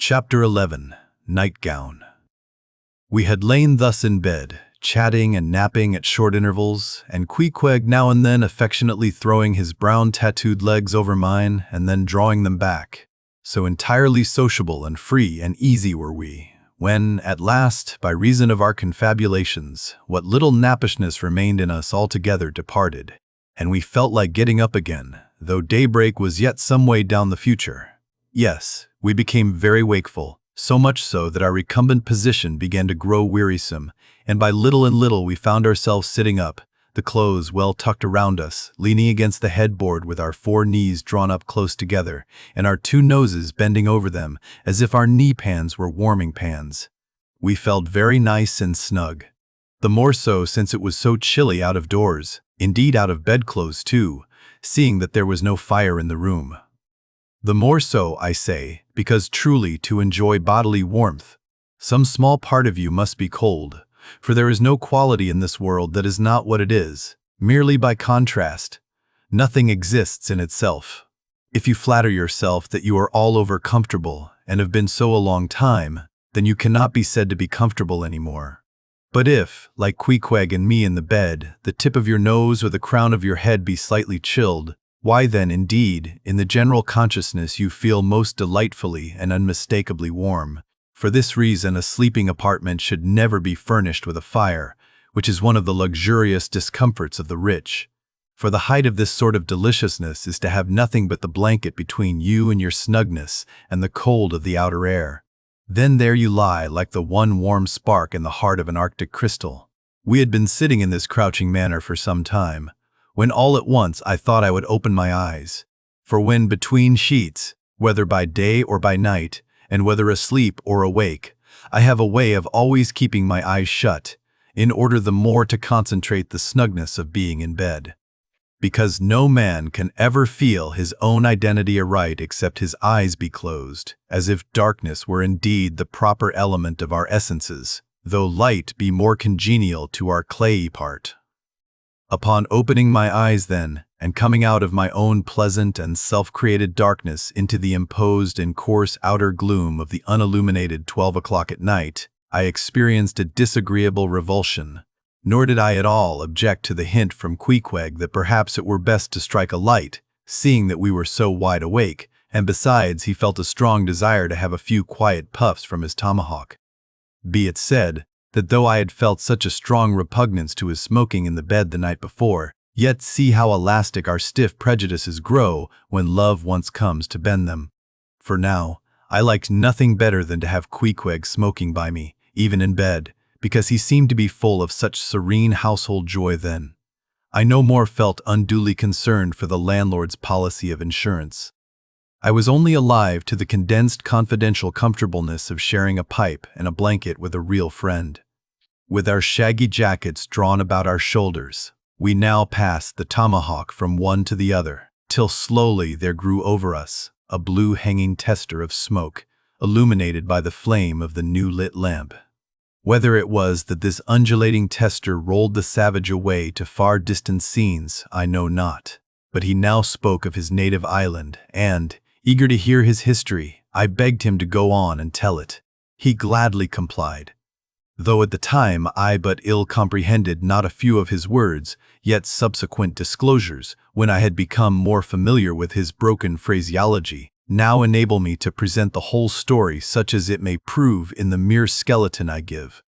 Chapter 11. Nightgown. We had lain thus in bed, chatting and napping at short intervals, and Queequeg now and then affectionately throwing his brown tattooed legs over mine and then drawing them back. So entirely sociable and free and easy were we, when, at last, by reason of our confabulations, what little nappishness remained in us altogether departed, and we felt like getting up again, though daybreak was yet some way down the future. Yes, we became very wakeful, so much so that our recumbent position began to grow wearisome, and by little and little we found ourselves sitting up, the clothes well tucked around us, leaning against the headboard with our 4 knees drawn up close together, and our 2 noses bending over them, as if our knee-pans were warming pans. We felt very nice and snug. The more so since it was so chilly out of doors, indeed out of bedclothes too, seeing that there was no fire in the room. The more so, I say, because truly to enjoy bodily warmth, some small part of you must be cold, for there is no quality in this world that is not what it is, merely by contrast. Nothing exists in itself. If you flatter yourself that you are all over comfortable and have been so a long time, then you cannot be said to be comfortable anymore. But if, like Queequeg and me in the bed, the tip of your nose or the crown of your head be slightly chilled, why then, indeed, in the general consciousness you feel most delightfully and unmistakably warm. For this reason a sleeping apartment should never be furnished with a fire, which is one of the luxurious discomforts of the rich. For the height of this sort of deliciousness is to have nothing but the blanket between you and your snugness and the cold of the outer air. Then there you lie like the one warm spark in the heart of an Arctic crystal. We had been sitting in this crouching manner for some time, when all at once I thought I would open my eyes. For when between sheets, whether by day or by night, and whether asleep or awake, I have a way of always keeping my eyes shut, in order the more to concentrate the snugness of being in bed. Because no man can ever feel his own identity aright except his eyes be closed, as if darkness were indeed the proper element of our essences, though light be more congenial to our clayey part. Upon opening my eyes then, and coming out of my own pleasant and self-created darkness into the imposed and coarse outer gloom of the unilluminated 12 o'clock at night, I experienced a disagreeable revulsion. Nor did I at all object to the hint from Queequeg that perhaps it were best to strike a light, seeing that we were so wide awake, and besides he felt a strong desire to have a few quiet puffs from his tomahawk. Be it said, that though I had felt such a strong repugnance to his smoking in the bed the night before, yet see how elastic our stiff prejudices grow when love once comes to bend them. For now, I liked nothing better than to have Queequeg smoking by me, even in bed, because he seemed to be full of such serene household joy then. I no more felt unduly concerned for the landlord's policy of insurance. I was only alive to the condensed confidential comfortableness of sharing a pipe and a blanket with a real friend. With our shaggy jackets drawn about our shoulders, we now passed the tomahawk from one to the other, till slowly there grew over us a blue hanging tester of smoke, illuminated by the flame of the new lit lamp. Whether it was that this undulating tester rolled the savage away to far distant scenes, I know not, but he now spoke of his native island, and, eager to hear his history, I begged him to go on and tell it. He gladly complied. Though at the time I but ill comprehended not a few of his words, yet subsequent disclosures, when I had become more familiar with his broken phraseology, now enable me to present the whole story such as it may prove in the mere skeleton I give.